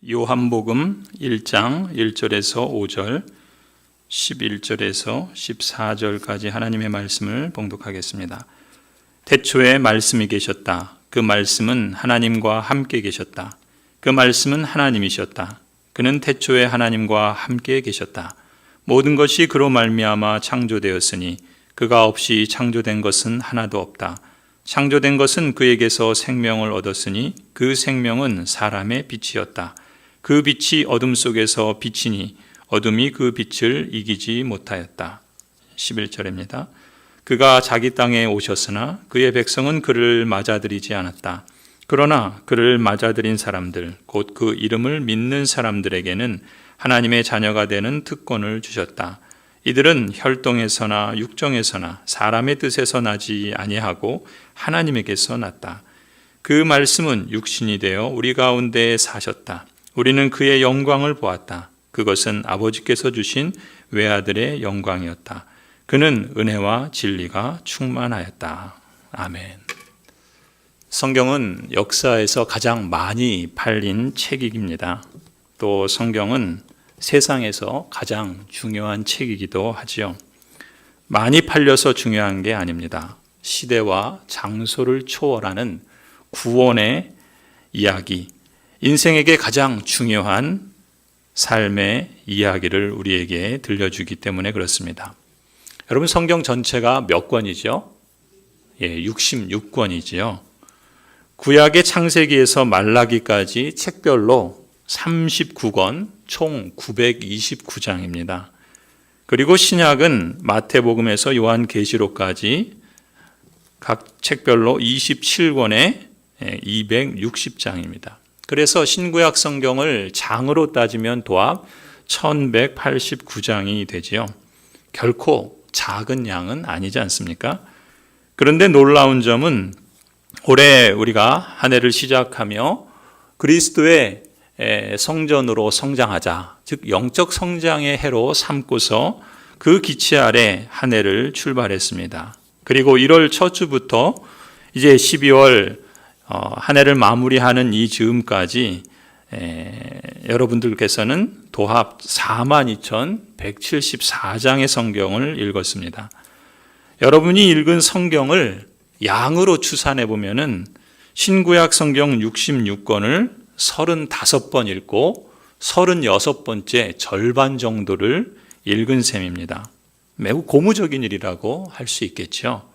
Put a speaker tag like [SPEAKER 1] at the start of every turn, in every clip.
[SPEAKER 1] 요한복음 1장 1절에서 5절, 11절에서 14절까지 하나님의 말씀을 봉독하겠습니다. 태초에 말씀이 계셨다. 그 말씀은 하나님과 함께 계셨다. 그 말씀은 하나님이셨다. 그는 태초에 하나님과 함께 계셨다. 모든 것이 그로 말미암아 창조되었으니 그가 없이 창조된 것은 하나도 없다. 창조된 것은 그에게서 생명을 얻었으니 그 생명은 사람의 빛이었다. 그 빛이 어둠 속에서 비치니 어둠이 그 빛을 이기지 못하였다. 11절입니다. 그가 자기 땅에 오셨으나 그의 백성은 그를 맞아들이지 않았다. 그러나 그를 맞아들인 사람들, 곧 그 이름을 믿는 사람들에게는 하나님의 자녀가 되는 특권을 주셨다. 이들은 혈통에서나 육정에서나 사람의 뜻에서 나지 아니하고 하나님에게서 났다. 그 말씀은 육신이 되어 우리 가운데 사셨다. 우리는 그의 영광을 보았다. 그것은 아버지께서 주신 외아들의 영광이었다. 그는 은혜와 진리가 충만하였다. 아멘. 성경은 역사에서 가장 많이 팔린 책입니다. 또 성경은 세상에서 가장 중요한 책이기도 하지요. 많이 팔려서 중요한 게 아닙니다. 시대와 장소를 초월하는 구원의 이야기, 인생에게 가장 중요한 삶의 이야기를 우리에게 들려주기 때문에 그렇습니다. 여러분, 성경 전체가 몇 권이죠? 66권이지요. 구약의 창세기에서 말라기까지 책별로 39권, 총 929장입니다. 그리고 신약은 마태복음에서 요한계시록까지 각 책별로 27권에 260장입니다. 그래서 신구약 성경을 장으로 따지면 도합 1189장이 되지요. 결코 작은 양은 아니지 않습니까? 그런데 놀라운 점은 올해 우리가 한 해를 시작하며 그리스도의 성전으로 성장하자, 즉 영적 성장의 해로 삼고서 그 기치 아래 한 해를 출발했습니다. 그리고 1월 첫 주부터 이제 12월 한 해를 마무리하는 이 즈음까지 여러분들께서는 도합 42,174장의 성경을 읽었습니다. 여러분이 읽은 성경을 양으로 추산해 보면은 신구약 성경 66권을 35번 읽고 36번째 절반 정도를 읽은 셈입니다. 매우 고무적인 일이라고 할 수 있겠죠.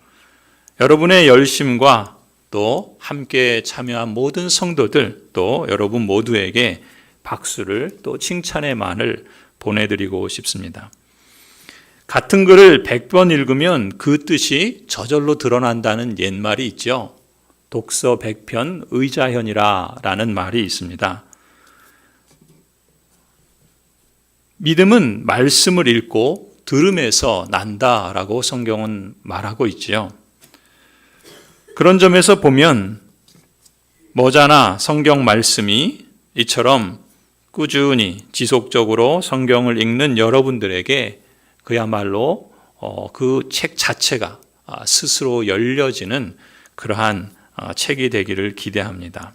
[SPEAKER 1] 여러분의 열심과 또 함께 참여한 모든 성도들, 또 여러분 모두에게 박수를, 또 칭찬의 말을 보내드리고 싶습니다. 같은 글을 100번 읽으면 그 뜻이 저절로 드러난다는 옛말이 있죠. 독서 100편 의자현이라 라는 말이 있습니다. 믿음은 말씀을 읽고 들음에서 난다라고 성경은 말하고 있지요. 그런 점에서 보면 머자나 성경 말씀이 이처럼 꾸준히 지속적으로 성경을 읽는 여러분들에게 그야말로 그 책 자체가 스스로 열려지는 그러한 책이 되기를 기대합니다.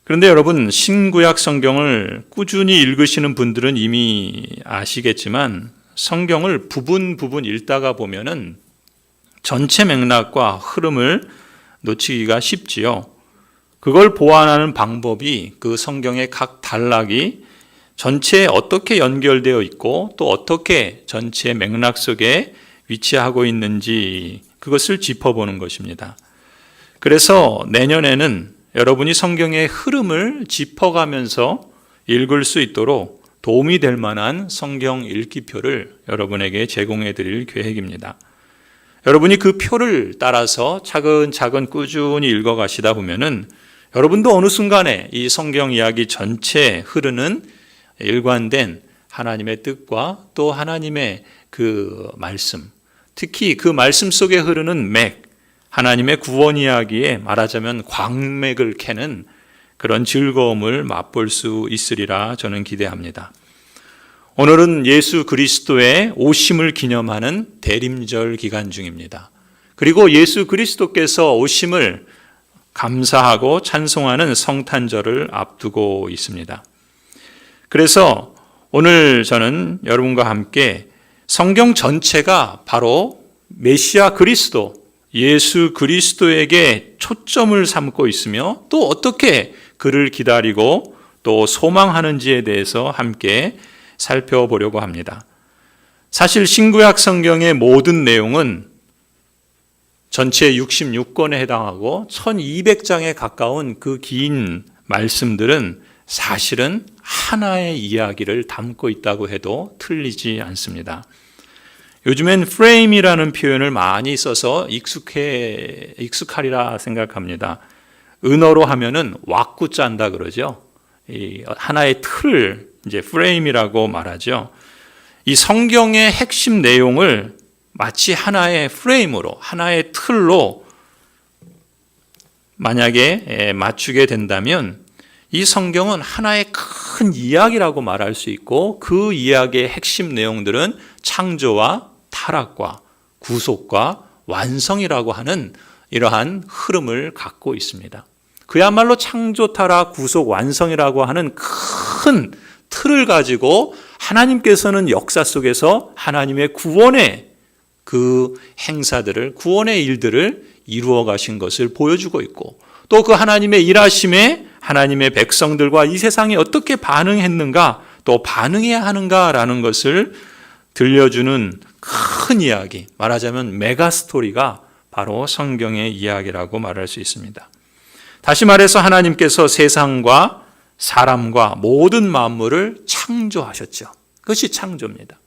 [SPEAKER 1] 그런데 여러분, 신구약 성경을 꾸준히 읽으시는 분들은 이미 아시겠지만 성경을 부분 읽다가 보면은 전체 맥락과 흐름을 놓치기가 쉽지요. 그걸 보완하는 방법이 그 성경의 각 단락이 전체에 어떻게 연결되어 있고 또 어떻게 전체 맥락 속에 위치하고 있는지 그것을 짚어보는 것입니다. 그래서 내년에는 여러분이 성경의 흐름을 짚어가면서 읽을 수 있도록 도움이 될 만한 성경 읽기표를 여러분에게 제공해 드릴 계획입니다. 여러분이 그 표를 따라서 차근차근 꾸준히 읽어가시다 보면은 여러분도 어느 순간에 이 성경 이야기 전체에 흐르는 일관된 하나님의 뜻과 또 하나님의 그 말씀, 특히 그 말씀 속에 흐르는 맥, 하나님의 구원 이야기에 말하자면 광맥을 캐는 그런 즐거움을 맛볼 수 있으리라 저는 기대합니다. 오늘은 예수 그리스도의 오심을 기념하는 대림절 기간 중입니다. 그리고 예수 그리스도께서 오심을 감사하고 찬송하는 성탄절을 앞두고 있습니다. 그래서 오늘 저는 여러분과 함께 성경 전체가 바로 메시아 그리스도, 예수 그리스도에게 초점을 삼고 있으며 또 어떻게 그를 기다리고 또 소망하는지에 대해서 함께 살펴보려고 합니다. 사실 신구약 성경의 모든 내용은 전체 66권에 해당하고 1200장에 가까운 그 긴 말씀들은 사실은 하나의 이야기를 담고 있다고 해도 틀리지 않습니다. 요즘엔 프레임이라는 표현을 많이 써서 익숙하리라 생각합니다. 은어로 하면은 왁구 짠다 그러죠. 이 하나의 틀을 이제 프레임이라고 말하죠. 이 성경의 핵심 내용을 마치 하나의 프레임으로, 하나의 틀로 만약에 맞추게 된다면 이 성경은 하나의 큰 이야기라고 말할 수 있고 그 이야기의 핵심 내용들은 창조와 타락과 구속과 완성이라고 하는 이러한 흐름을 갖고 있습니다. 그야말로 창조, 타락, 구속, 완성이라고 하는 큰 틀을 가지고 하나님께서는 역사 속에서 하나님의 구원의 그 행사들을, 구원의 일들을 이루어 가신 것을 보여주고 있고 또 그 하나님의 일하심에 하나님의 백성들과 이 세상이 어떻게 반응했는가 또 반응해야 하는가라는 것을 들려주는 큰 이야기, 말하자면 메가스토리가 바로 성경의 이야기라고 말할 수 있습니다. 다시 말해서 하나님께서 세상과 사람과 모든 만물을 창조하셨죠. 그것이 창조입니다.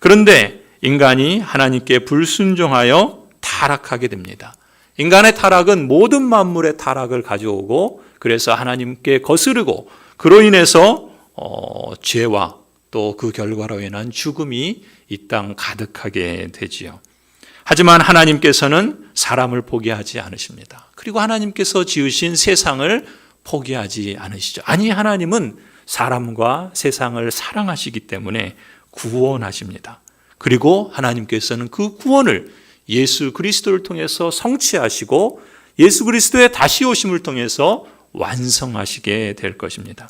[SPEAKER 1] 그런데 인간이 하나님께 불순종하여 타락하게 됩니다. 인간의 타락은 모든 만물의 타락을 가져오고 그래서 하나님께 거스르고 그로 인해서 죄와 또 그 결과로 인한 죽음이 이 땅 가득하게 되지요. 하지만 하나님께서는 사람을 포기하지 않으십니다. 그리고 하나님께서 지으신 세상을 포기하지 않으시죠. 아니, 하나님은 사람과 세상을 사랑하시기 때문에 구원하십니다. 그리고 하나님께서는 그 구원을 예수 그리스도를 통해서 성취하시고 예수 그리스도의 다시 오심을 통해서 완성하시게 될 것입니다.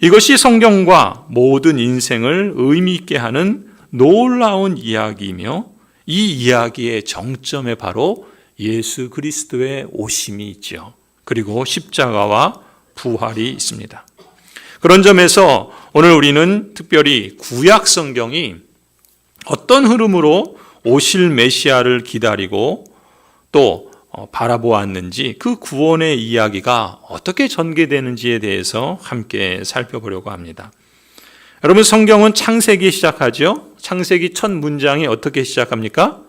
[SPEAKER 1] 이것이 성경과 모든 인생을 의미 있게 하는 놀라운 이야기이며 이 이야기의 정점에 바로 예수 그리스도의 오심이 있죠. 그리고 십자가와 부활이 있습니다. 그런 점에서 오늘 우리는 특별히 구약 성경이 어떤 흐름으로 오실 메시아를 기다리고 또 바라보았는지 그 구원의 이야기가 어떻게 전개되는지에 대해서 함께 살펴보려고 합니다. 여러분, 성경은 창세기 시작하죠. 창세기 첫 문장이 어떻게 시작합니까?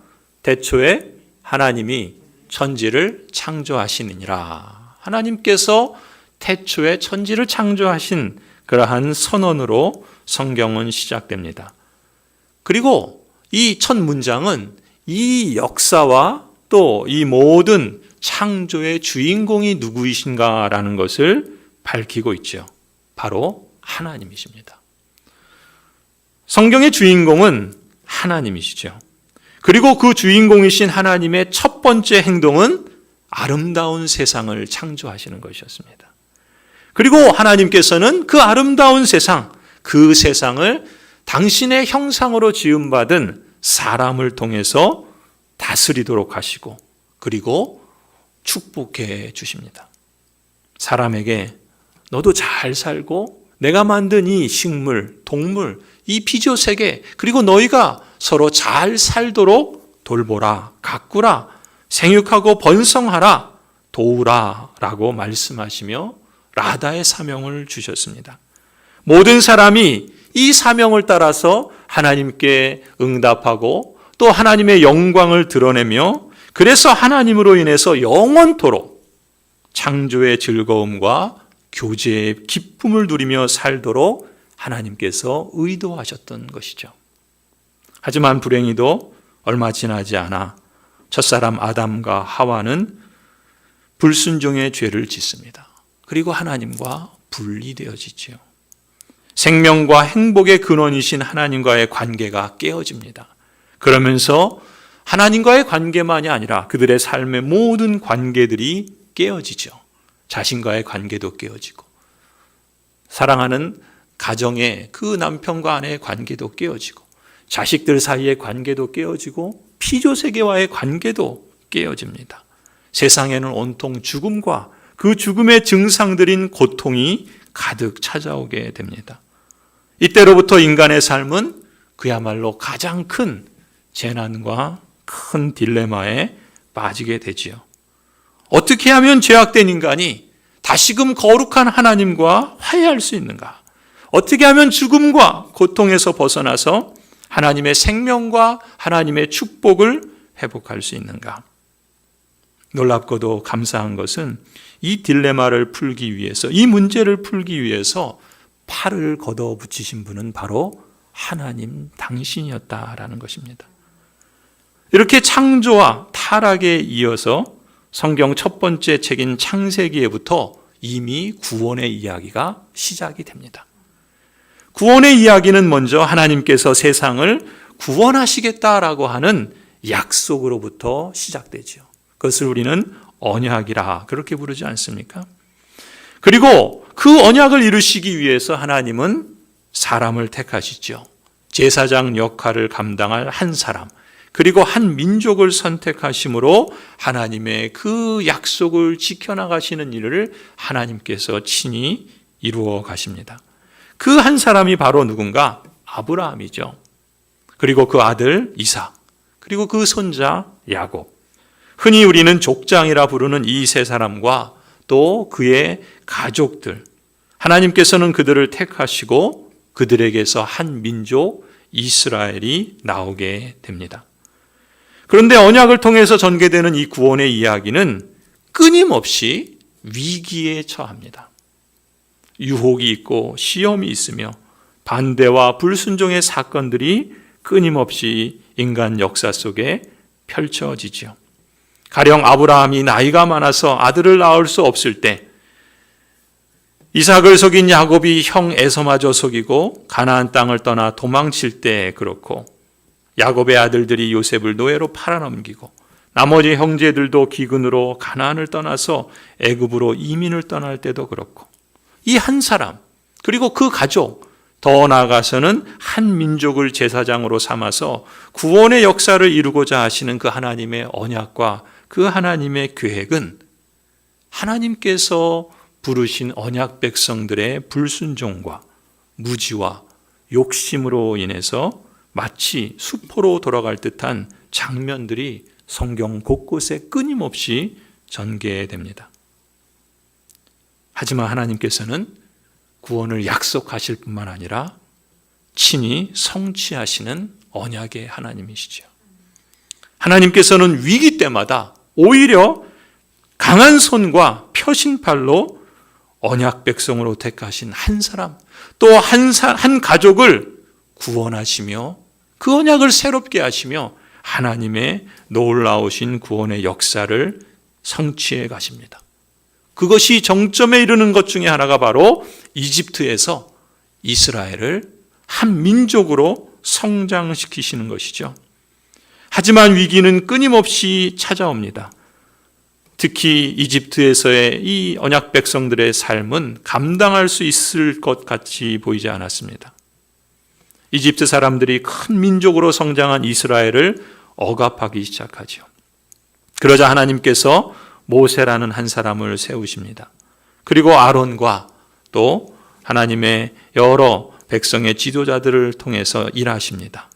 [SPEAKER 1] 태초에 하나님이 천지를 창조하시느니라. 하나님께서 태초에 천지를 창조하신 그러한 선언으로 성경은 시작됩니다. 그리고 이 첫 문장은 이 역사와 또 이 모든 창조의 주인공이 누구이신가라는 것을 밝히고 있죠. 바로 하나님이십니다. 성경의 주인공은 하나님이시죠. 그리고 그 주인공이신 하나님의 첫 번째 행동은 아름다운 세상을 창조하시는 것이었습니다. 그리고 하나님께서는 그 아름다운 세상, 그 세상을 당신의 형상으로 지음받은 사람을 통해서 다스리도록 하시고 그리고 축복해 주십니다. 사람에게 너도 잘 살고 내가 만든 이 식물, 동물, 이 피조세계 그리고 너희가 서로 잘 살도록 돌보라, 가꾸라, 생육하고 번성하라, 도우라 라고 말씀하시며 라다의 사명을 주셨습니다. 모든 사람이 이 사명을 따라서 하나님께 응답하고 또 하나님의 영광을 드러내며 그래서 하나님으로 인해서 영원토록 창조의 즐거움과 교제의 기쁨을 누리며 살도록 하나님께서 의도하셨던 것이죠. 하지만 불행히도 얼마 지나지 않아 첫사람 아담과 하와는 불순종의 죄를 짓습니다. 그리고 하나님과 분리되어지죠. 생명과 행복의 근원이신 하나님과의 관계가 깨어집니다. 그러면서 하나님과의 관계만이 아니라 그들의 삶의 모든 관계들이 깨어지죠. 자신과의 관계도 깨어지고 사랑하는 가정에 그 남편과 아내의 관계도 깨어지고 자식들 사이의 관계도 깨어지고 피조세계와의 관계도 깨어집니다. 세상에는 온통 죽음과 그 죽음의 증상들인 고통이 가득 찾아오게 됩니다. 이때로부터 인간의 삶은 그야말로 가장 큰 재난과 큰 딜레마에 빠지게 되지요. 어떻게 하면 죄악된 인간이 다시금 거룩한 하나님과 화해할 수 있는가? 어떻게 하면 죽음과 고통에서 벗어나서 하나님의 생명과 하나님의 축복을 회복할 수 있는가? 놀랍고도 감사한 것은 이 딜레마를 풀기 위해서, 이 문제를 풀기 위해서 팔을 걷어붙이신 분은 바로 하나님 당신이었다라는 것입니다. 이렇게 창조와 타락에 이어서 성경 첫 번째 책인 창세기에부터 이미 구원의 이야기가 시작이 됩니다. 구원의 이야기는 먼저 하나님께서 세상을 구원하시겠다라고 하는 약속으로부터 시작되죠. 그것을 우리는 언약이라 그렇게 부르지 않습니까? 그리고 그 언약을 이루시기 위해서 하나님은 사람을 택하시죠. 제사장 역할을 감당할 한 사람, 그리고 한 민족을 선택하심으로 하나님의 그 약속을 지켜나가시는 일을 하나님께서 친히 이루어 가십니다. 그 한 사람이 바로 누군가? 아브라함이죠. 그리고 그 아들 이삭, 그리고 그 손자 야곱. 흔히 우리는 족장이라 부르는 이 세 사람과 또 그의 가족들, 하나님께서는 그들을 택하시고 그들에게서 한 민족 이스라엘이 나오게 됩니다. 그런데 언약을 통해서 전개되는 이 구원의 이야기는 끊임없이 위기에 처합니다. 유혹이 있고 시험이 있으며 반대와 불순종의 사건들이 끊임없이 인간 역사 속에 펼쳐지죠. 가령 아브라함이 나이가 많아서 아들을 낳을 수 없을 때, 이삭을 속인 야곱이 형 에서마저 속이고 가나안 땅을 떠나 도망칠 때 그렇고, 야곱의 아들들이 요셉을 노예로 팔아넘기고 나머지 형제들도 기근으로 가나안을 떠나서 애굽으로 이민을 떠날 때도 그렇고, 이 한 사람 그리고 그 가족, 더 나아가서는 한 민족을 제사장으로 삼아서 구원의 역사를 이루고자 하시는 그 하나님의 언약과 그 하나님의 계획은 하나님께서 부르신 언약 백성들의 불순종과 무지와 욕심으로 인해서 마치 수포로 돌아갈 듯한 장면들이 성경 곳곳에 끊임없이 전개됩니다. 하지만 하나님께서는 구원을 약속하실 뿐만 아니라 친히 성취하시는 언약의 하나님이시죠. 하나님께서는 위기 때마다 오히려 강한 손과 펴신 팔로 언약 백성으로 택하신 한 사람, 또 한 가족을 구원하시며 그 언약을 새롭게 하시며 하나님의 놀라우신 구원의 역사를 성취해 가십니다. 그것이 정점에 이르는 것 중에 하나가 바로 이집트에서 이스라엘을 한 민족으로 성장시키시는 것이죠. 하지만 위기는 끊임없이 찾아옵니다. 특히 이집트에서의 이 언약 백성들의 삶은 감당할 수 있을 것 같이 보이지 않았습니다. 이집트 사람들이 큰 민족으로 성장한 이스라엘을 억압하기 시작하죠. 그러자 하나님께서 모세라는 한 사람을 세우십니다. 그리고 아론과 또 하나님의 여러 백성의 지도자들을 통해서 일하십니다.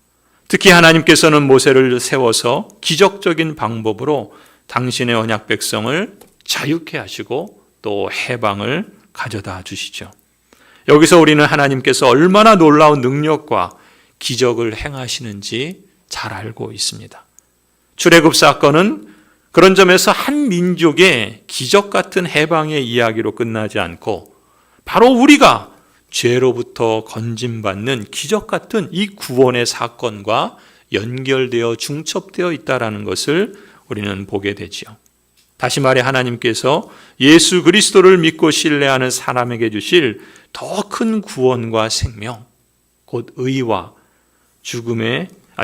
[SPEAKER 1] 특히 하나님께서는 모세를 세워서 기적적인 방법으로 당신의 언약 백성을 자유케 하시고 또 해방을 가져다 주시죠. 여기서 우리는 하나님께서 얼마나 놀라운 능력과 기적을 행하시는지 잘 알고 있습니다. 출애굽 사건은 그런 점에서 한 민족의 기적 같은 해방의 이야기로 끝나지 않고 바로 우리가 죄로부터 건짐받는 기적 같은 이 구원의 사건과 연결되어 중첩되어 있다는 것을 우리는 보게 되지요. 다시 말해 하나님께서 예수 그리스도를 믿고 신뢰하는 사람에게 주실 더 큰 구원과 생명, 곧 의와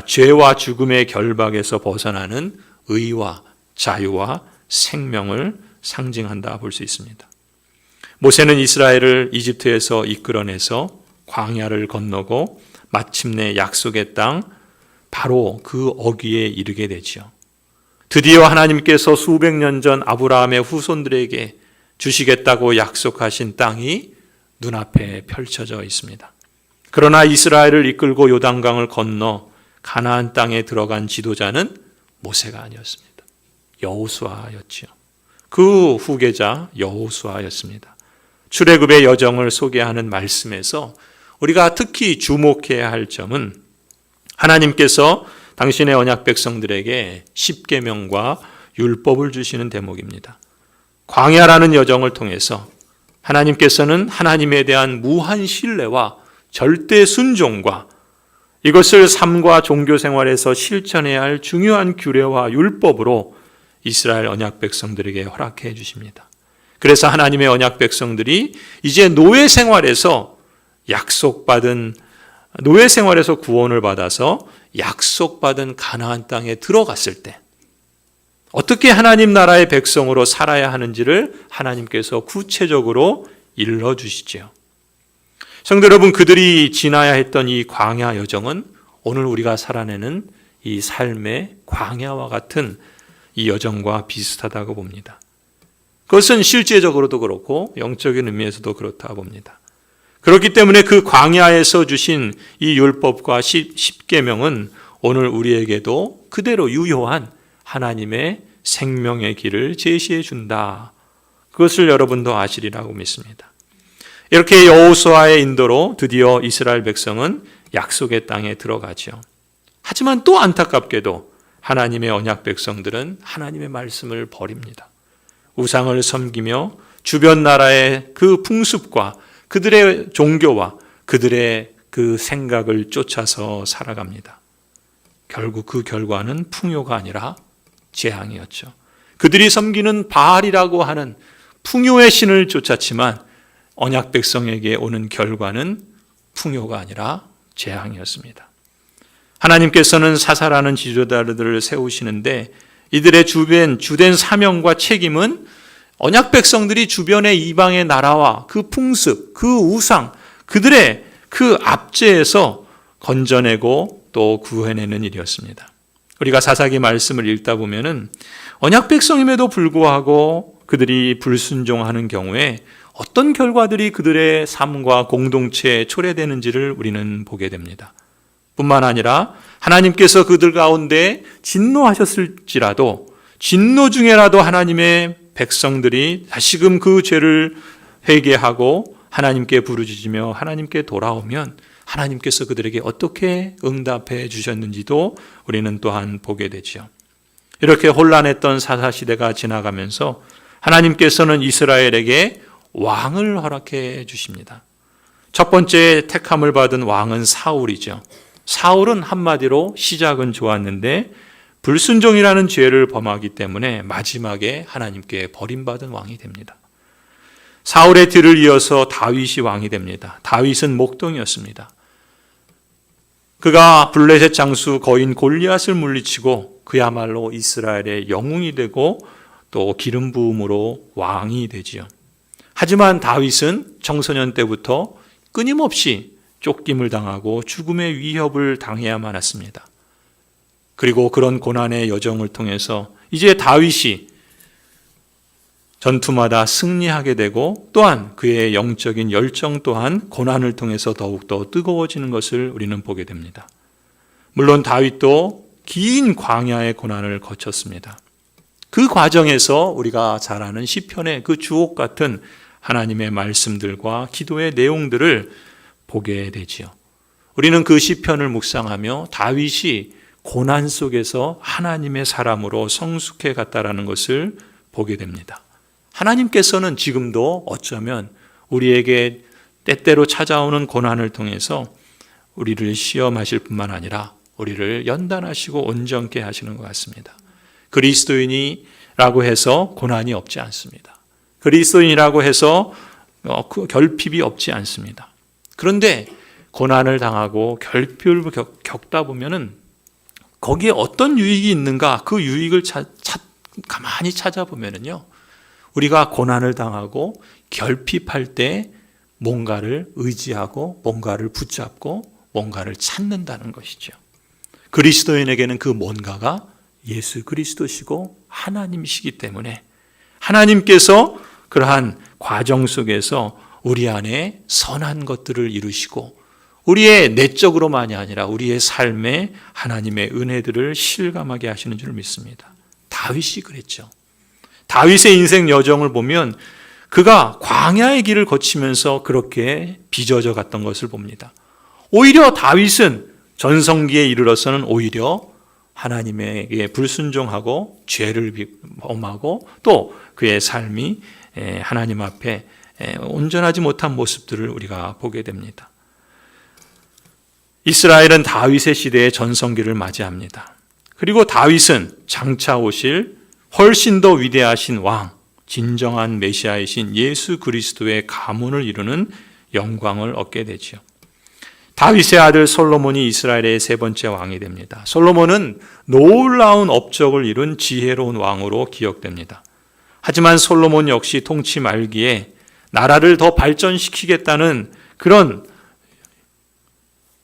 [SPEAKER 1] 죄와 죽음의 결박에서 벗어나는 의와 자유와 생명을 상징한다 볼 수 있습니다. 모세는 이스라엘을 이집트에서 이끌어내서 광야를 건너고 마침내 약속의 땅 바로 그 어귀에 이르게 되지요. 드디어 하나님께서 수백 년 전 아브라함의 후손들에게 주시겠다고 약속하신 땅이 눈앞에 펼쳐져 있습니다. 그러나 이스라엘을 이끌고 요단강을 건너 가나안 땅에 들어간 지도자는 모세가 아니었습니다. 여호수아였지요. 그 후계자 여호수아였습니다. 출애굽의 여정을 소개하는 말씀에서 우리가 특히 주목해야 할 점은 하나님께서 당신의 언약 백성들에게 십계명과 율법을 주시는 대목입니다. 광야라는 여정을 통해서 하나님께서는 하나님에 대한 무한 신뢰와 절대 순종과 이것을 삶과 종교 생활에서 실천해야 할 중요한 규례와 율법으로 이스라엘 언약 백성들에게 허락해 주십니다. 그래서 하나님의 언약 백성들이 이제 노예 생활에서 구원을 받아서 약속받은 가나안 땅에 들어갔을 때 어떻게 하나님 나라의 백성으로 살아야 하는지를 하나님께서 구체적으로 일러주시죠. 성도 여러분, 그들이 지나야 했던 이 광야 여정은 오늘 우리가 살아내는 이 삶의 광야와 같은 이 여정과 비슷하다고 봅니다. 그것은 실제적으로도 그렇고 영적인 의미에서도 그렇다 봅니다. 그렇기 때문에 그 광야에서 주신 이 율법과 십계명은 오늘 우리에게도 그대로 유효한 하나님의 생명의 길을 제시해 준다. 그것을 여러분도 아시리라고 믿습니다. 이렇게 여호수아의 인도로 드디어 이스라엘 백성은 약속의 땅에 들어가죠. 하지만 또 안타깝게도 하나님의 언약 백성들은 하나님의 말씀을 버립니다. 우상을 섬기며 주변 나라의 그 풍습과 그들의 종교와 그들의 그 생각을 쫓아서 살아갑니다. 결국 그 결과는 풍요가 아니라 재앙이었죠. 그들이 섬기는 바알이라고 하는 풍요의 신을 쫓았지만 언약 백성에게 오는 결과는 풍요가 아니라 재앙이었습니다. 하나님께서는 사사라는 지도자들을 세우시는데 이들의 주된 사명과 책임은 언약 백성들이 주변의 이방의 나라와 그 풍습, 그 우상, 그들의 그 압제에서 건져내고 또 구해내는 일이었습니다. 우리가 사사기 말씀을 읽다 보면은 언약 백성임에도 불구하고 그들이 불순종하는 경우에 어떤 결과들이 그들의 삶과 공동체에 초래되는지를 우리는 보게 됩니다. 뿐만 아니라 하나님께서 그들 가운데 진노하셨을지라도 진노 중에라도 하나님의 백성들이 다시금 그 죄를 회개하고 하나님께 부르짖으며 하나님께 돌아오면 하나님께서 그들에게 어떻게 응답해 주셨는지도 우리는 또한 보게 되죠. 이렇게 혼란했던 사사시대가 지나가면서 하나님께서는 이스라엘에게 왕을 허락해 주십니다. 첫 번째 택함을 받은 왕은 사울이죠. 사울은 한마디로 시작은 좋았는데 불순종이라는 죄를 범하기 때문에 마지막에 하나님께 버림받은 왕이 됩니다. 사울의 뒤를 이어서 다윗이 왕이 됩니다. 다윗은 목동이었습니다. 그가 블레셋 장수 거인 골리앗을 물리치고 그야말로 이스라엘의 영웅이 되고 또 기름 부음으로 왕이 되지요. 하지만 다윗은 청소년 때부터 끊임없이 쫓김을 당하고 죽음의 위협을 당해야만 했습니다. 그리고 그런 고난의 여정을 통해서 이제 다윗이 전투마다 승리하게 되고 또한 그의 영적인 열정 또한 고난을 통해서 더욱더 뜨거워지는 것을 우리는 보게 됩니다. 물론 다윗도 긴 광야의 고난을 거쳤습니다. 그 과정에서 우리가 잘 아는 시편의 그 주옥 같은 하나님의 말씀들과 기도의 내용들을 보게 되지요. 우리는 그 시편을 묵상하며 다윗이 고난 속에서 하나님의 사람으로 성숙해 갔다라는 것을 보게 됩니다. 하나님께서는 지금도 어쩌면 우리에게 때때로 찾아오는 고난을 통해서 우리를 시험하실 뿐만 아니라 우리를 연단하시고 온전케 하시는 것 같습니다. 그리스도인이라고 해서 고난이 없지 않습니다. 그리스도인이라고 해서 결핍이 없지 않습니다. 그런데 고난을 당하고 결핍을 겪다 보면은 거기에 어떤 유익이 있는가 그 유익을 가만히 찾아보면은요. 우리가 고난을 당하고 결핍할 때 뭔가를 의지하고 뭔가를 붙잡고 뭔가를 찾는다는 것이죠. 그리스도인에게는 그 뭔가가 예수 그리스도시고 하나님이시기 때문에 하나님께서 그러한 과정 속에서 우리 안에 선한 것들을 이루시고 우리의 내적으로만이 아니라 우리의 삶에 하나님의 은혜들을 실감하게 하시는 줄 믿습니다. 다윗이 그랬죠. 다윗의 인생 여정을 보면 그가 광야의 길을 거치면서 그렇게 빚어져 갔던 것을 봅니다. 오히려 다윗은 전성기에 이르러서는 오히려 하나님에게 불순종하고 죄를 범하고 또 그의 삶이 하나님 앞에 온전하지 못한 모습들을 우리가 보게 됩니다. 이스라엘은 다윗의 시대의 전성기를 맞이합니다. 그리고 다윗은 장차 오실 훨씬 더 위대하신 왕, 진정한 메시아이신 예수 그리스도의 가문을 이루는 영광을 얻게 되죠. 다윗의 아들 솔로몬이 이스라엘의 세 번째 왕이 됩니다. 솔로몬은 놀라운 업적을 이룬 지혜로운 왕으로 기억됩니다. 하지만 솔로몬 역시 통치 말기에 나라를 더 발전시키겠다는 그런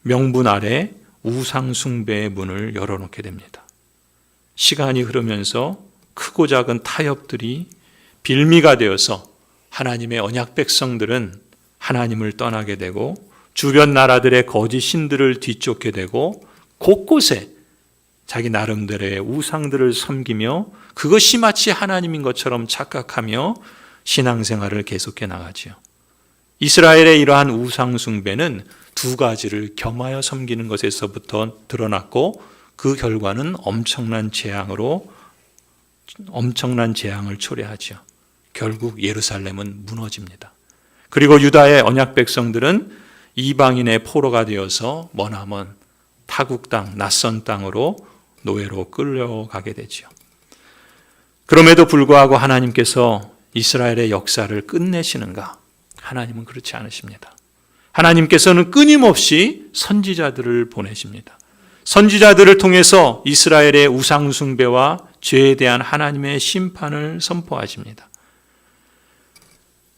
[SPEAKER 1] 명분 아래 우상 숭배의 문을 열어놓게 됩니다. 시간이 흐르면서 크고 작은 타협들이 빌미가 되어서 하나님의 언약 백성들은 하나님을 떠나게 되고 주변 나라들의 거짓 신들을 뒤쫓게 되고 곳곳에 자기 나름대로의 우상들을 섬기며 그것이 마치 하나님인 것처럼 착각하며 신앙생활을 계속해 나가지요. 이스라엘의 이러한 우상 숭배는 두 가지를 겸하여 섬기는 것에서부터 드러났고 그 결과는 엄청난 재앙을 초래하죠. 결국 예루살렘은 무너집니다. 그리고 유다의 언약 백성들은 이방인의 포로가 되어서 머나먼 타국 땅, 낯선 땅으로 노예로 끌려가게 되죠. 그럼에도 불구하고 하나님께서 이스라엘의 역사를 끝내시는가? 하나님은 그렇지 않으십니다. 하나님께서는 끊임없이 선지자들을 보내십니다. 선지자들을 통해서 이스라엘의 우상 숭배와 죄에 대한 하나님의 심판을 선포하십니다.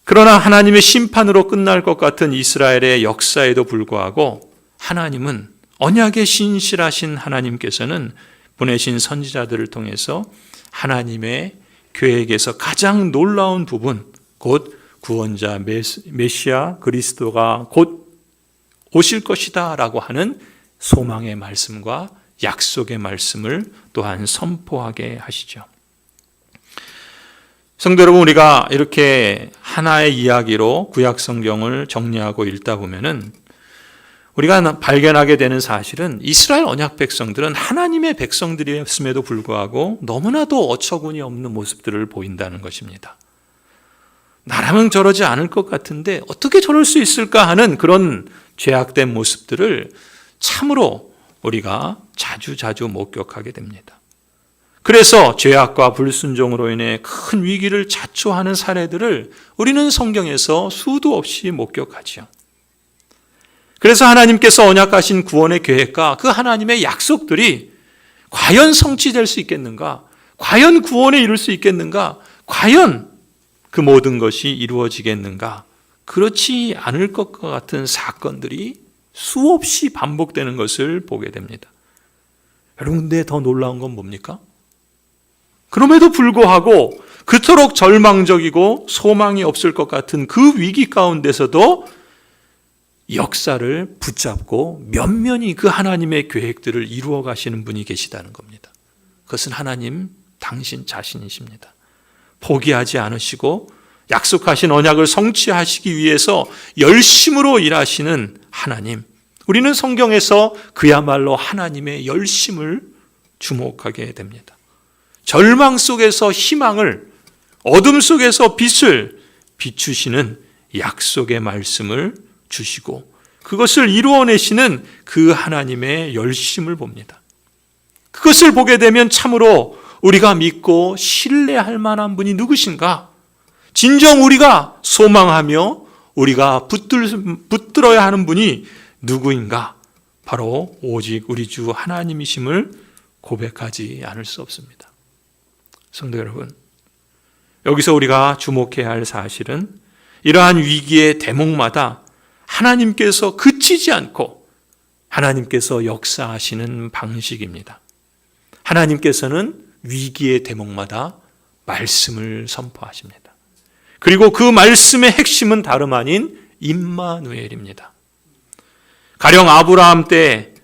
[SPEAKER 1] 그러나 하나님의 심판으로 끝날 것 같은 이스라엘의 역사에도 불구하고 하나님은 언약의 신실하신 하나님께서는 보내신 선지자들을 통해서 하나님의 계획에서 가장 놀라운 부분, 곧 구원자 메시아 그리스도가 곧 오실 것이다 라고 하는 소망의 말씀과 약속의 말씀을 또한 선포하게 하시죠. 성도 여러분, 우리가 이렇게 하나의 이야기로 구약 성경을 정리하고 읽다 보면은 우리가 발견하게 되는 사실은 이스라엘 언약 백성들은 하나님의 백성들이었음에도 불구하고 너무나도 어처구니 없는 모습들을 보인다는 것입니다. 나라면 저러지 않을 것 같은데 어떻게 저럴 수 있을까 하는 그런 죄악된 모습들을 참으로 우리가 자주 목격하게 됩니다. 그래서 죄악과 불순종으로 인해 큰 위기를 자초하는 사례들을 우리는 성경에서 수도 없이 목격하죠. 그래서 하나님께서 언약하신 구원의 계획과 그 하나님의 약속들이 과연 성취될 수 있겠는가? 과연 구원에 이룰 수 있겠는가? 과연 그 모든 것이 이루어지겠는가? 그렇지 않을 것 같은 사건들이 수없이 반복되는 것을 보게 됩니다. 여러분, 근데 더 놀라운 건 뭡니까? 그럼에도 불구하고 그토록 절망적이고 소망이 없을 것 같은 그 위기 가운데서도 역사를 붙잡고 면면히 그 하나님의 계획들을 이루어 가시는 분이 계시다는 겁니다. 그것은 하나님 당신 자신이십니다. 포기하지 않으시고 약속하신 언약을 성취하시기 위해서 열심으로 일하시는 하나님. 우리는 성경에서 그야말로 하나님의 열심을 주목하게 됩니다. 절망 속에서 희망을, 어둠 속에서 빛을 비추시는 약속의 말씀을 주시고 그것을 이루어내시는 그 하나님의 열심을 봅니다. 그것을 보게 되면 참으로 우리가 믿고 신뢰할 만한 분이 누구신가? 진정 우리가 소망하며 우리가 붙들어야 하는 분이 누구인가? 바로 오직 우리 주 하나님이심을 고백하지 않을 수 없습니다. 성도 여러분, 여기서 우리가 주목해야 할 사실은 이러한 위기의 대목마다 하나님께서 그치지 않고 하나님께서 역사하시는 방식입니다. 하나님께서는 위기의 대목마다 말씀을 선포하십니다. 그리고 그 말씀의 핵심은 다름 아닌 임마누엘입니다. 가령 아브라함 때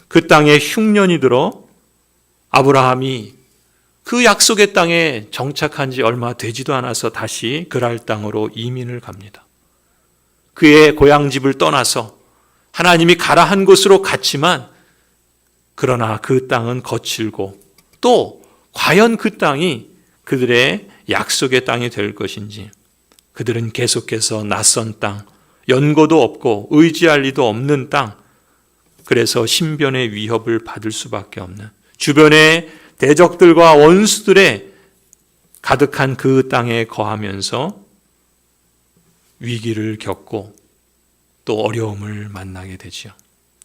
[SPEAKER 1] 그 땅에 흉년이 들어 아브라함이 그 약속의 땅에 정착한 지 얼마 되지도 않아서 다시 그랄 땅으로 이민을 갑니다. 그의 고향집을 떠나서 하나님이 가라 한 곳으로 갔지만 그러나 그 땅은 거칠고 또 과연 그 땅이 그들의 약속의 땅이 될 것인지 그들은 계속해서 낯선 땅, 연고도 없고 의지할 리도 없는 땅, 그래서 신변의 위협을 받을 수밖에 없는 주변의 대적들과 원수들의 가득한 그 땅에 거하면서 위기를 겪고 또 어려움을 만나게 되죠.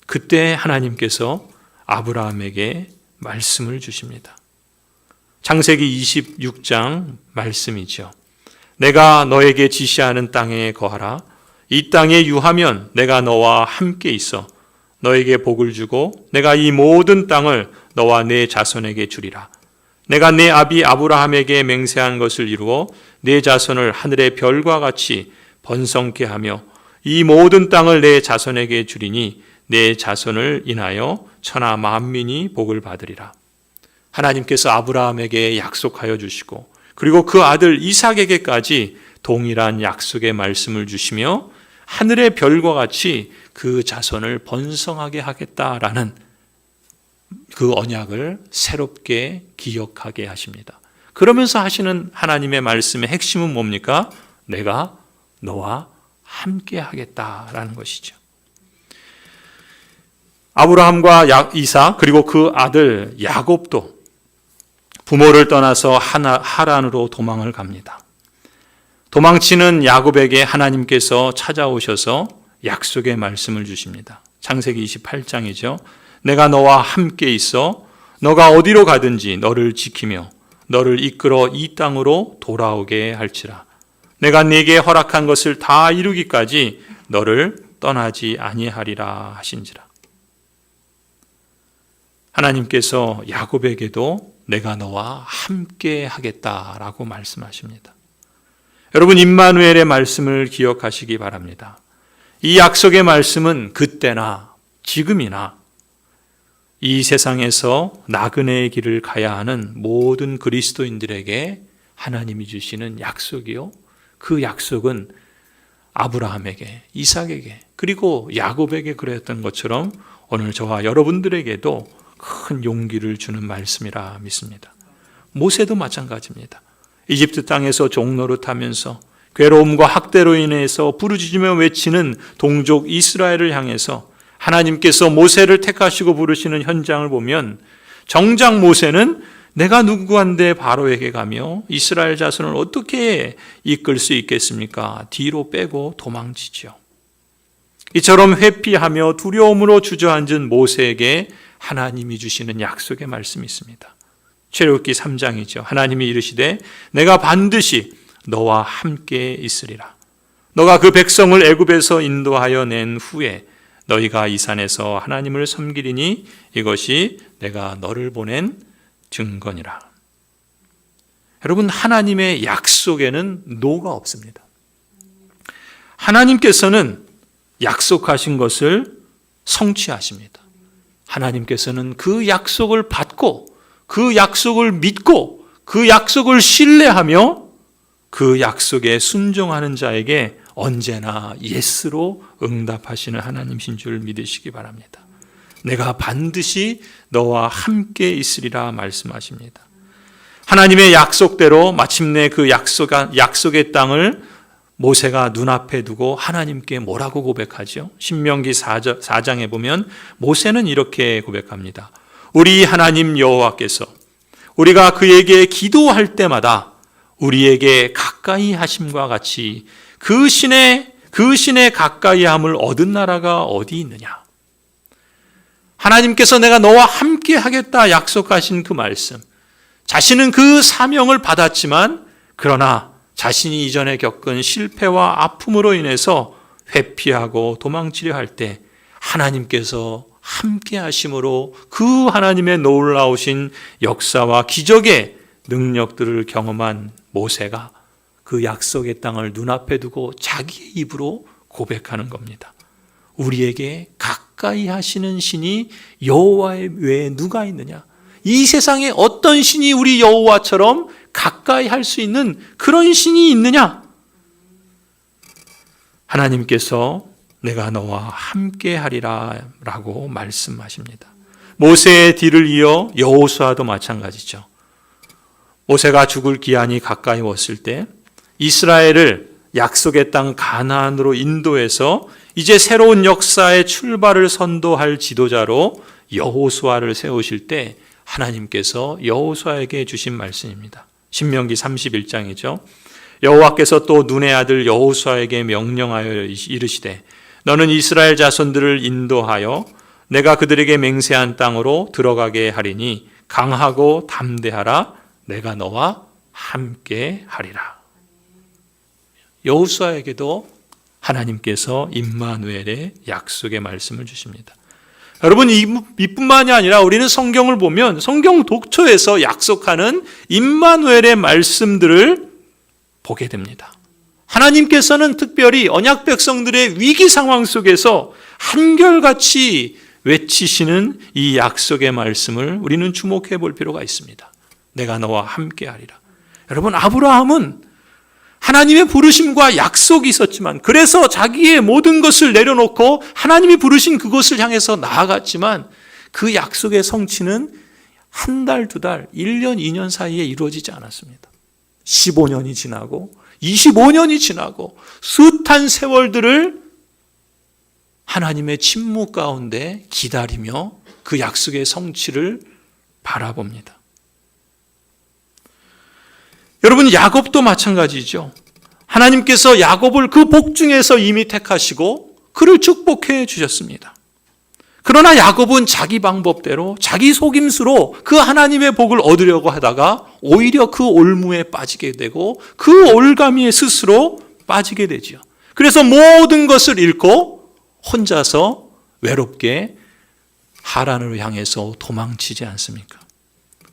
[SPEAKER 1] 그때 하나님께서 아브라함에게 말씀을 주십니다. 창세기 26장 말씀이죠. 내가 너에게 지시하는 땅에 거하라. 이 땅에 유하면 내가 너와 함께 있어 너에게 복을 주고 내가 이 모든 땅을 너와 네 자손에게 주리라. 내가 내 아비 아브라함에게 맹세한 것을 이루어 네 자손을 하늘의 별과 같이 번성케 하며 이 모든 땅을 내 자손에게 주리니 내 자손을 인하여 천하 만민이 복을 받으리라. 하나님께서 아브라함에게 약속하여 주시고 그리고 그 아들 이삭에게까지 동일한 약속의 말씀을 주시며 하늘의 별과 같이 그 자손을 번성하게 하겠다라는 그 언약을 새롭게 기억하게 하십니다. 그러면서 하시는 하나님의 말씀의 핵심은 뭡니까? 내가 너와 함께 하겠다라는 것이죠. 아브라함과 이삭 그리고 그 아들 야곱도 부모를 떠나서 하란으로 도망을 갑니다. 도망치는 야곱에게 하나님께서 찾아오셔서 약속의 말씀을 주십니다. 창세기 28장이죠. 내가 너와 함께 있어 너가 어디로 가든지 너를 지키며 너를 이끌어 이 땅으로 돌아오게 할지라. 내가 네게 허락한 것을 다 이루기까지 너를 떠나지 아니하리라 하신지라. 하나님께서 야곱에게도 내가 너와 함께 하겠다라고 말씀하십니다. 여러분, 임마누엘의 말씀을 기억하시기 바랍니다. 이 약속의 말씀은 그때나 지금이나 이 세상에서 나그네의 길을 가야 하는 모든 그리스도인들에게 하나님이 주시는 약속이요. 그 약속은 아브라함에게, 이삭에게, 그리고 야곱에게 그랬던 것처럼 오늘 저와 여러분들에게도 큰 용기를 주는 말씀이라 믿습니다. 모세도 마찬가지입니다. 이집트 땅에서 종노릇하면서 괴로움과 학대로 인해서 부르짖으며 외치는 동족 이스라엘을 향해서 하나님께서 모세를 택하시고 부르시는 현장을 보면 정작 모세는 내가 누구한데 바로에게 가며 이스라엘 자손을 어떻게 이끌 수 있겠습니까? 뒤로 빼고 도망치죠. 이처럼 회피하며 두려움으로 주저앉은 모세에게 하나님이 주시는 약속의 말씀이 있습니다. 출애굽기 3장이죠. 하나님이 이르시되 내가 반드시 너와 함께 있으리라. 너가 그 백성을 애굽에서 인도하여 낸 후에 너희가 이 산에서 하나님을 섬기리니 이것이 내가 너를 보낸 증거니라. 여러분, 하나님의 약속에는 노가 없습니다. 하나님께서는 약속하신 것을 성취하십니다. 하나님께서는 그 약속을 받고 그 약속을 믿고 그 약속을 신뢰하며 그 약속에 순종하는 자에게 언제나 예스로 응답하시는 하나님이신 줄 믿으시기 바랍니다. 내가 반드시 너와 함께 있으리라 말씀하십니다. 하나님의 약속대로 마침내 그 약속의 땅을 모세가 눈앞에 두고 하나님께 뭐라고 고백하죠? 신명기 4장에 보면 모세는 이렇게 고백합니다. 우리 하나님 여호와께서 우리가 그에게 기도할 때마다 우리에게 가까이 하심과 같이 그 신의 가까이 함을 얻은 나라가 어디 있느냐? 하나님께서 내가 너와 함께 하겠다 약속하신 그 말씀. 자신은 그 사명을 받았지만 그러나 자신이 이전에 겪은 실패와 아픔으로 인해서 회피하고 도망치려 할 때 하나님께서 함께 하심으로 그 하나님의 놀라우신 역사와 기적의 능력들을 경험한 모세가 그 약속의 땅을 눈앞에 두고 자기의 입으로 고백하는 겁니다. 우리에게 가까이 하시는 신이 여호와 외에 누가 있느냐? 이 세상에 어떤 신이 우리 여호와처럼 가까이 할 수 있는 그런 신이 있느냐? 하나님께서 내가 너와 함께 하리라 라고 말씀하십니다. 모세의 뒤를 이어 여호수아도 마찬가지죠. 모세가 죽을 기한이 가까이 왔을 때 이스라엘을 약속의 땅 가나안으로 인도해서 이제 새로운 역사의 출발을 선도할 지도자로 여호수아를 세우실 때 하나님께서 여호수아에게 주신 말씀입니다. 신명기 31장이죠. 여호와께서 또 눈의 아들 여호수아에게 명령하여 이르시되 너는 이스라엘 자손들을 인도하여 내가 그들에게 맹세한 땅으로 들어가게 하리니 강하고 담대하라. 내가 너와 함께 하리라. 여호수아에게도 하나님께서 임마누엘의 약속의 말씀을 주십니다. 여러분, 이뿐만이 아니라 우리는 성경을 보면 성경 독초에서 약속하는 임마누엘의 말씀들을 보게 됩니다. 하나님께서는 특별히 언약 백성들의 위기 상황 속에서 한결같이 외치시는 이 약속의 말씀을 우리는 주목해 볼 필요가 있습니다. 내가 너와 함께 하리라. 여러분, 아브라함은 하나님의 부르심과 약속이 있었지만 그래서 자기의 모든 것을 내려놓고 하나님이 부르신 그곳을 향해서 나아갔지만 그 약속의 성취는 한 달, 두 달, 1년, 2년 사이에 이루어지지 않았습니다. 15년이 지나고 25년이 지나고 숱한 세월들을 하나님의 침묵 가운데 기다리며 그 약속의 성취를 바라봅니다. 여러분, 야곱도 마찬가지죠. 하나님께서 야곱을 그 복중에서 이미 택하시고 그를 축복해 주셨습니다. 그러나 야곱은 자기 방법대로 자기 속임수로 그 하나님의 복을 얻으려고 하다가 오히려 그 올무에 빠지게 되고 그 올가미에 스스로 빠지게 되죠. 그래서 모든 것을 잃고 혼자서 외롭게 하란으로 향해서 도망치지 않습니까?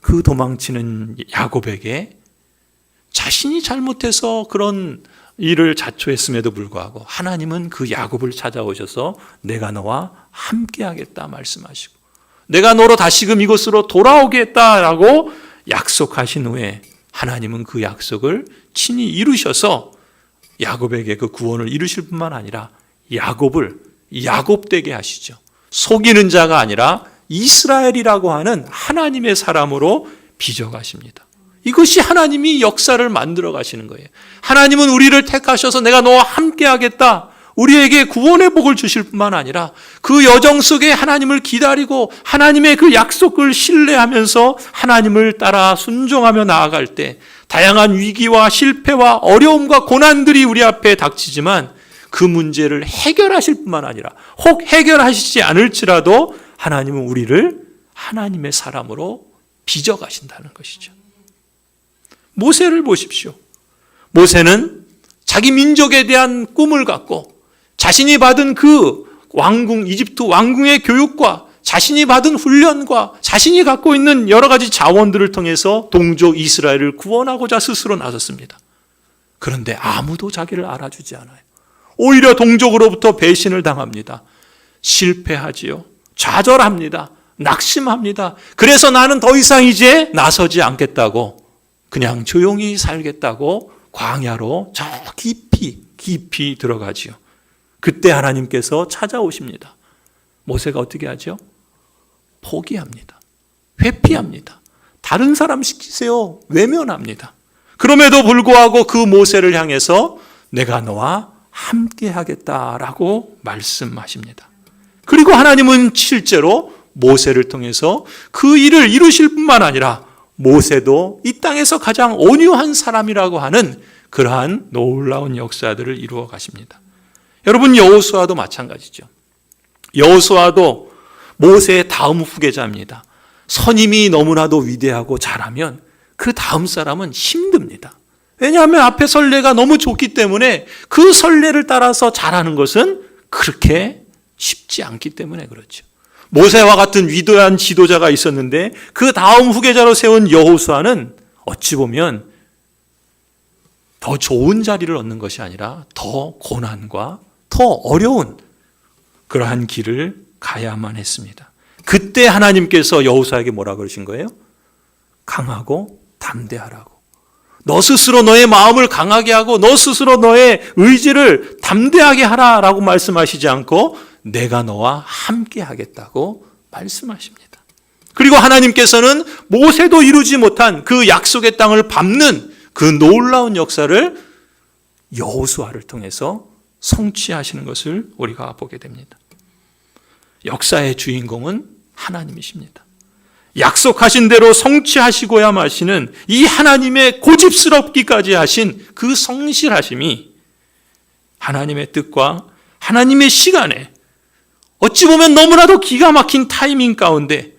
[SPEAKER 1] 그 도망치는 야곱에게 자신이 잘못해서 그런 일을 자초했음에도 불구하고 하나님은 그 야곱을 찾아오셔서 내가 너와 함께 하겠다 말씀하시고 내가 너로 다시금 이곳으로 돌아오겠다라고 약속하신 후에 하나님은 그 약속을 친히 이루셔서 야곱에게 그 구원을 이루실 뿐만 아니라 야곱을 야곱되게 하시죠. 속이는 자가 아니라 이스라엘이라고 하는 하나님의 사람으로 빚어가십니다. 이것이 하나님이 역사를 만들어 가시는 거예요. 하나님은 우리를 택하셔서 내가 너와 함께 하겠다. 우리에게 구원의 복을 주실 뿐만 아니라 그 여정 속에 하나님을 기다리고 하나님의 그 약속을 신뢰하면서 하나님을 따라 순종하며 나아갈 때 다양한 위기와 실패와 어려움과 고난들이 우리 앞에 닥치지만 그 문제를 해결하실 뿐만 아니라 혹 해결하시지 않을지라도 하나님은 우리를 하나님의 사람으로 빚어 가신다는 것이죠. 모세를 보십시오. 모세는 자기 민족에 대한 꿈을 갖고 자신이 받은 그 왕궁, 이집트 왕궁의 교육과 자신이 받은 훈련과 자신이 갖고 있는 여러 가지 자원들을 통해서 동족 이스라엘을 구원하고자 스스로 나섰습니다. 그런데 아무도 자기를 알아주지 않아요. 오히려 동족으로부터 배신을 당합니다. 실패하지요. 좌절합니다. 낙심합니다. 그래서 나는 더 이상 이제 나서지 않겠다고 그냥 조용히 살겠다고 광야로 저 깊이 들어가지요. 그때 하나님께서 찾아오십니다. 모세가 어떻게 하죠? 포기합니다. 회피합니다. 다른 사람 시키세요. 외면합니다. 그럼에도 불구하고 그 모세를 향해서 내가 너와 함께 하겠다라고 말씀하십니다. 그리고 하나님은 실제로 모세를 통해서 그 일을 이루실 뿐만 아니라 모세도 이 땅에서 가장 온유한 사람이라고 하는 그러한 놀라운 역사들을 이루어 가십니다. 여러분, 여호수아도 마찬가지죠. 여호수아도 모세의 다음 후계자입니다. 선임이 너무나도 위대하고 잘하면 그 다음 사람은 힘듭니다.
[SPEAKER 2] 왜냐하면 앞에 선례가 너무 좋기 때문에 그 선례를 따라서 잘하는 것은 그렇게 쉽지 않기 때문에 그렇죠. 모세와 같은 위대한 지도자가 있었는데 그 다음 후계자로 세운 여호수아는 어찌 보면 더 좋은 자리를 얻는 것이 아니라 더 고난과 더 어려운 그러한 길을 가야만 했습니다. 그때 하나님께서 여호수아에게 뭐라 그러신 거예요? 강하고 담대하라고. 너 스스로 너의 마음을 강하게 하고 너 스스로 너의 의지를 담대하게 하라라고 말씀하시지 않고 내가 너와 함께 하겠다고 말씀하십니다. 그리고 하나님께서는 모세도 이루지 못한 그 약속의 땅을 밟는 그 놀라운 역사를 여호수아를 통해서 성취하시는 것을 우리가 보게 됩니다. 역사의 주인공은 하나님이십니다. 약속하신 대로 성취하시고야 마시는 이 하나님의 고집스럽기까지 하신 그 성실하심이 하나님의 뜻과 하나님의 시간에 어찌 보면 너무나도 기가 막힌 타이밍 가운데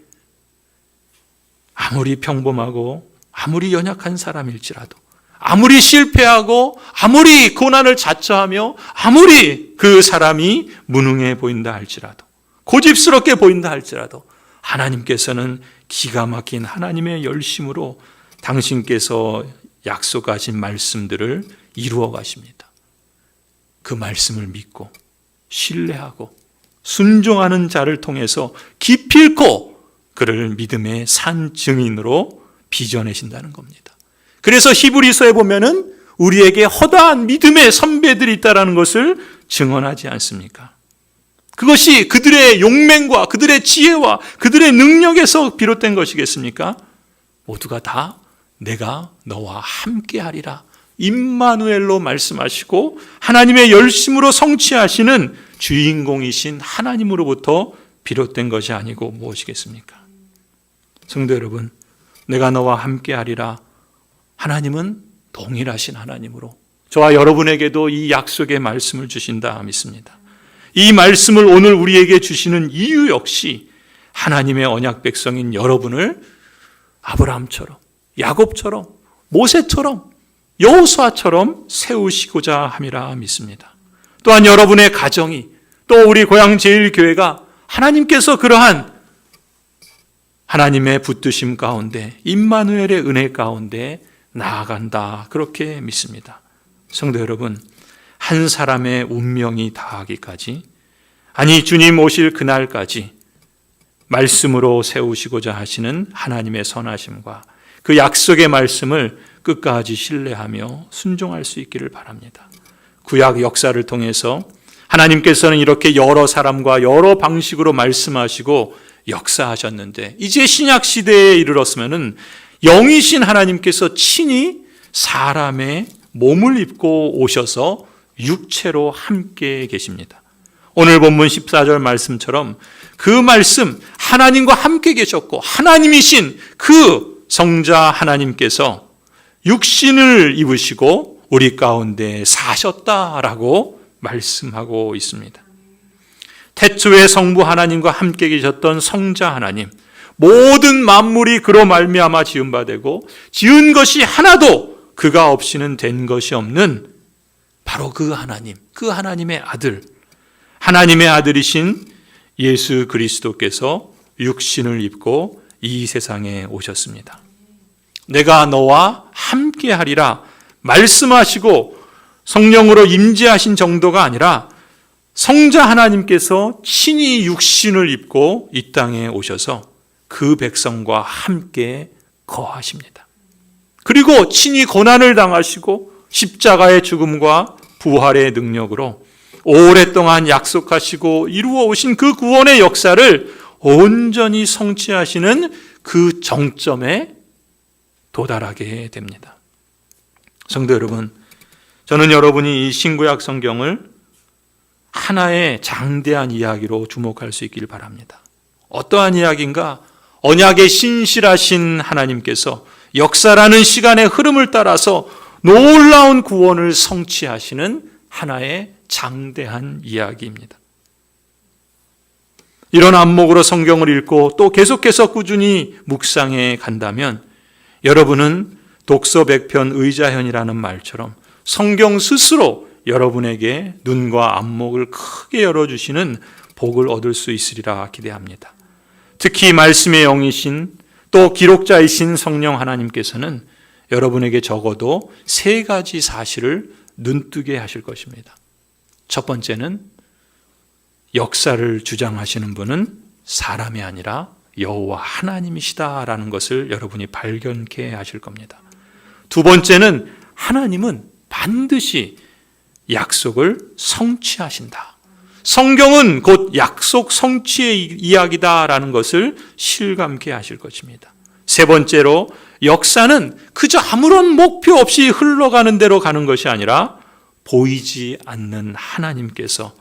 [SPEAKER 2] 아무리 평범하고 아무리 연약한 사람일지라도 아무리 실패하고 아무리 고난을 자처하며 아무리 그 사람이 무능해 보인다 할지라도 고집스럽게 보인다 할지라도 하나님께서는 기가 막힌 하나님의 열심으로 당신께서 약속하신 말씀들을 이루어 가십니다. 그 말씀을 믿고 신뢰하고 순종하는 자를 통해서 기필코 그를 믿음의 산 증인으로 빚어내신다는 겁니다. 그래서 히브리서에 보면은 우리에게 허다한 믿음의 선배들이 있다는 것을 증언하지 않습니까? 그것이 그들의 용맹과 그들의 지혜와 그들의 능력에서 비롯된 것이겠습니까? 모두가 다 내가 너와 함께 하리라 임마누엘로 말씀하시고 하나님의 열심으로 성취하시는 주인공이신 하나님으로부터 비롯된 것이 아니고 무엇이겠습니까? 성도 여러분, 내가 너와 함께 하리라 하나님은 동일하신 하나님으로 저와 여러분에게도 이 약속의 말씀을 주신다 믿습니다. 이 말씀을 오늘 우리에게 주시는 이유 역시 하나님의 언약 백성인 여러분을 아브라함처럼 야곱처럼 모세처럼 여호수아처럼 세우시고자 함이라 믿습니다. 또한 여러분의 가정이 또 우리 고향제일교회가 하나님께서 그러한 하나님의 붙드심 가운데 임마누엘의 은혜 가운데 나아간다 그렇게 믿습니다. 성도 여러분, 한 사람의 운명이 다하기까지 아니 주님 오실 그날까지 말씀으로 세우시고자 하시는 하나님의 선하심과 그 약속의 말씀을 끝까지 신뢰하며 순종할 수 있기를 바랍니다. 구약 역사를 통해서 하나님께서는 이렇게 여러 사람과 여러 방식으로 말씀하시고 역사하셨는데 이제 신약 시대에 이르렀으면은 영이신 하나님께서 친히 사람의 몸을 입고 오셔서 육체로 함께 계십니다. 오늘 본문 14절 말씀처럼 그 말씀 하나님과 함께 계셨고 하나님이신 그 성자 하나님께서 육신을 입으시고 우리 가운데 사셨다라고 말씀하고 있습니다. 태초에 성부 하나님과 함께 계셨던 성자 하나님, 모든 만물이 그로 말미암아 지은 바 되고 지은 것이 하나도 그가 없이는 된 것이 없는 바로 그 하나님, 그 하나님의 아들, 하나님의 아들이신 예수 그리스도께서 육신을 입고 이 세상에 오셨습니다. 내가 너와 함께 하리라 말씀하시고 성령으로 임재하신 정도가 아니라 성자 하나님께서 친히 육신을 입고 이 땅에 오셔서 그 백성과 함께 거하십니다. 그리고 친히 고난을 당하시고 십자가의 죽음과 부활의 능력으로 오랫동안 약속하시고 이루어 오신 그 구원의 역사를 온전히 성취하시는 그 정점에 도달하게 됩니다. 성도 여러분, 저는 여러분이 이 신구약 성경을 하나의 장대한 이야기로 주목할 수 있기를 바랍니다. 어떠한 이야기인가? 언약의 신실하신 하나님께서 역사라는 시간의 흐름을 따라서 놀라운 구원을 성취하시는 하나의 장대한 이야기입니다. 이런 안목으로 성경을 읽고 또 계속해서 꾸준히 묵상해 간다면 여러분은 독서백편 의자현이라는 말처럼 성경 스스로 여러분에게 눈과 안목을 크게 열어주시는 복을 얻을 수 있으리라 기대합니다. 특히 말씀의 영이신 또 기록자이신 성령 하나님께서는 여러분에게 적어도 3가지 사실을 눈뜨게 하실 것입니다. 첫 번째는 역사를 주장하시는 분은 사람이 아니라 여호와 하나님이시다라는 것을 여러분이 발견케 하실 겁니다. 두 번째는 하나님은 반드시 약속을 성취하신다. 성경은 곧 약속 성취의 이야기다라는 것을 실감케 하실 것입니다. 세 번째로 역사는 그저 아무런 목표 없이 흘러가는 대로 가는 것이 아니라 보이지 않는 하나님께서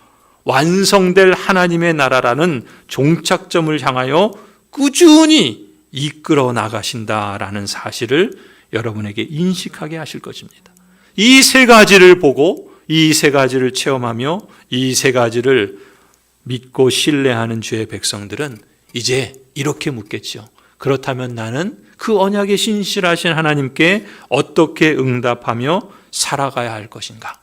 [SPEAKER 2] 완성될 하나님의 나라라는 종착점을 향하여 꾸준히 이끌어 나가신다라는 사실을 여러분에게 인식하게 하실 것입니다. 이 3가지를 보고 이 3가지를 체험하며 이 3가지를 믿고 신뢰하는 주의 백성들은 이제 이렇게 묻겠죠. 그렇다면 나는 그 언약에 신실하신 하나님께 어떻게 응답하며 살아가야 할 것인가?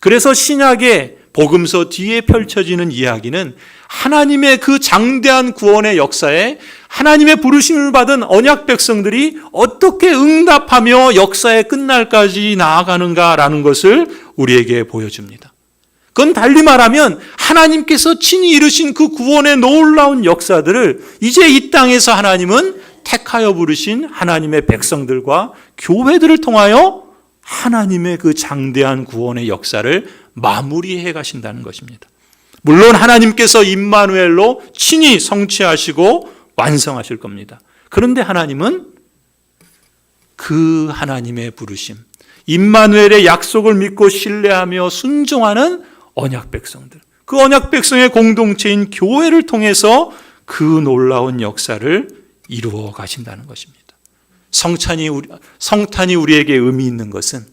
[SPEAKER 2] 그래서 신약의 복음서 뒤에 펼쳐지는 이야기는 하나님의 그 장대한 구원의 역사에 하나님의 부르심을 받은 언약 백성들이 어떻게 응답하며 역사의 끝날까지 나아가는가라는 것을 우리에게 보여줍니다. 그건 달리 말하면 하나님께서 친히 이루신 그 구원의 놀라운 역사들을 이제 이 땅에서 하나님은 택하여 부르신 하나님의 백성들과 교회들을 통하여 하나님의 그 장대한 구원의 역사를 마무리해 가신다는 것입니다. 물론 하나님께서 임마누엘로 친히 성취하시고 완성하실 겁니다. 그런데 하나님은 그 하나님의 부르심, 임마누엘의 약속을 믿고 신뢰하며 순종하는 언약 백성들, 그 언약 백성의 공동체인 교회를 통해서 그 놀라운 역사를 이루어 가신다는 것입니다. 성탄이 우리에게 의미 있는 것은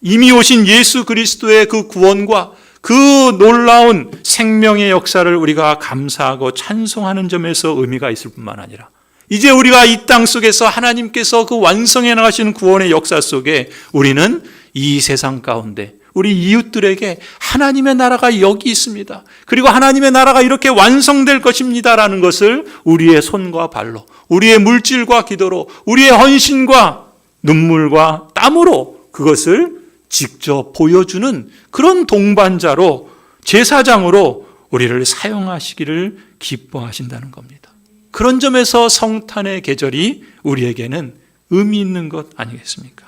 [SPEAKER 2] 이미 오신 예수 그리스도의 그 구원과 그 놀라운 생명의 역사를 우리가 감사하고 찬송하는 점에서 의미가 있을 뿐만 아니라 이제 우리가 이 땅 속에서 하나님께서 그 완성해 나가신 구원의 역사 속에 우리는 이 세상 가운데 우리 이웃들에게 하나님의 나라가 여기 있습니다. 그리고 하나님의 나라가 이렇게 완성될 것입니다라는 것을 우리의 손과 발로, 우리의 물질과 기도로, 우리의 헌신과 눈물과 땀으로 그것을 직접 보여주는 그런 동반자로, 제사장으로 우리를 사용하시기를 기뻐하신다는 겁니다. 그런 점에서 성탄의 계절이 우리에게는 의미 있는 것 아니겠습니까?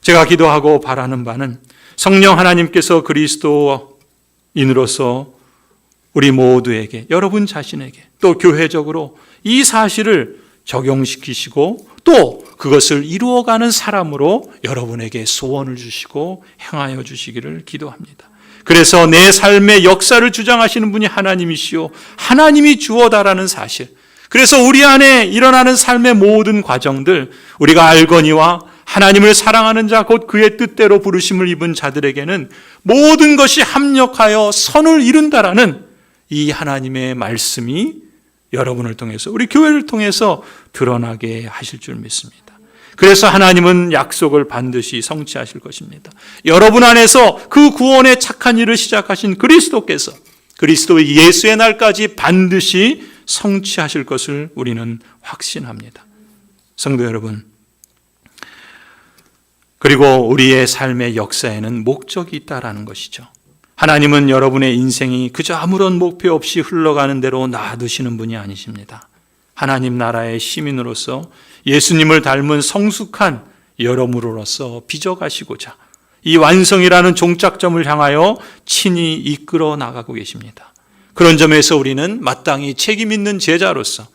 [SPEAKER 2] 제가 기도하고 바라는 바는 성령 하나님께서 그리스도인으로서 우리 모두에게, 여러분 자신에게, 또 교회적으로 이 사실을 적용시키시고 또 그것을 이루어가는 사람으로 여러분에게 소원을 주시고 행하여 주시기를 기도합니다. 그래서 내 삶의 역사를 주장하시는 분이 하나님이시요 하나님이 주어다라는 사실, 그래서 우리 안에 일어나는 삶의 모든 과정들, 우리가 알거니와 하나님을 사랑하는 자 곧 그의 뜻대로 부르심을 입은 자들에게는 모든 것이 합력하여 선을 이룬다라는 이 하나님의 말씀이 여러분을 통해서, 우리 교회를 통해서 드러나게 하실 줄 믿습니다. 그래서 하나님은 약속을 반드시 성취하실 것입니다. 여러분 안에서 그 구원의 착한 일을 시작하신 그리스도께서 그리스도의 예수의 날까지 반드시 성취하실 것을 우리는 확신합니다. 성도 여러분, 그리고 우리의 삶의 역사에는 목적이 있다라는 것이죠. 하나님은 여러분의 인생이 그저 아무런 목표 없이 흘러가는 대로 놔두시는 분이 아니십니다. 하나님 나라의 시민으로서 예수님을 닮은 성숙한 여러분으로서 빚어가시고자 이 완성이라는 종착점을 향하여 친히 이끌어 나가고 계십니다. 그런 점에서 우리는 마땅히 책임 있는 제자로서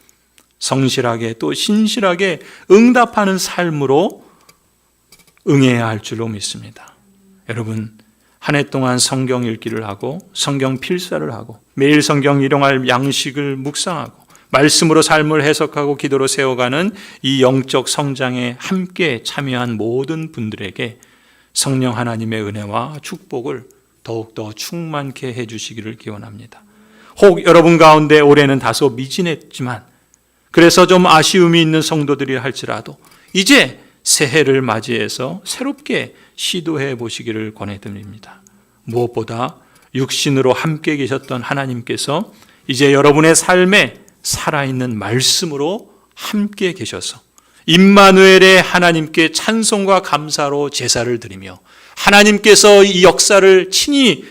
[SPEAKER 2] 성실하게 또 신실하게 응답하는 삶으로 응해야 할 줄로 믿습니다. 여러분, 한 해 동안 성경 읽기를 하고 성경 필사를 하고 매일 성경 일용할 양식을 묵상하고 말씀으로 삶을 해석하고 기도로 세워가는 이 영적 성장에 함께 참여한 모든 분들에게 성령 하나님의 은혜와 축복을 더욱더 충만케 해주시기를 기원합니다. 혹 여러분 가운데 올해는 다소 미진했지만 그래서 좀 아쉬움이 있는 성도들이 할지라도 이제 새해를 맞이해서 새롭게 시도해 보시기를 권해드립니다. 무엇보다 육신으로 함께 계셨던 하나님께서 이제 여러분의 삶에 살아있는 말씀으로 함께 계셔서 임마누엘의 하나님께 찬송과 감사로 제사를 드리며 하나님께서 이 역사를 친히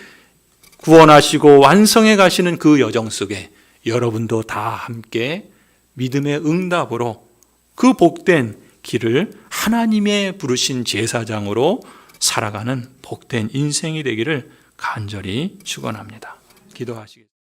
[SPEAKER 2] 구원하시고 완성해 가시는 그 여정 속에 여러분도 다 함께 믿음의 응답으로 그 복된 길을 하나님의 부르신 제사장으로 살아가는 복된 인생이 되기를 간절히 축원합니다. 기도하시겠습니다.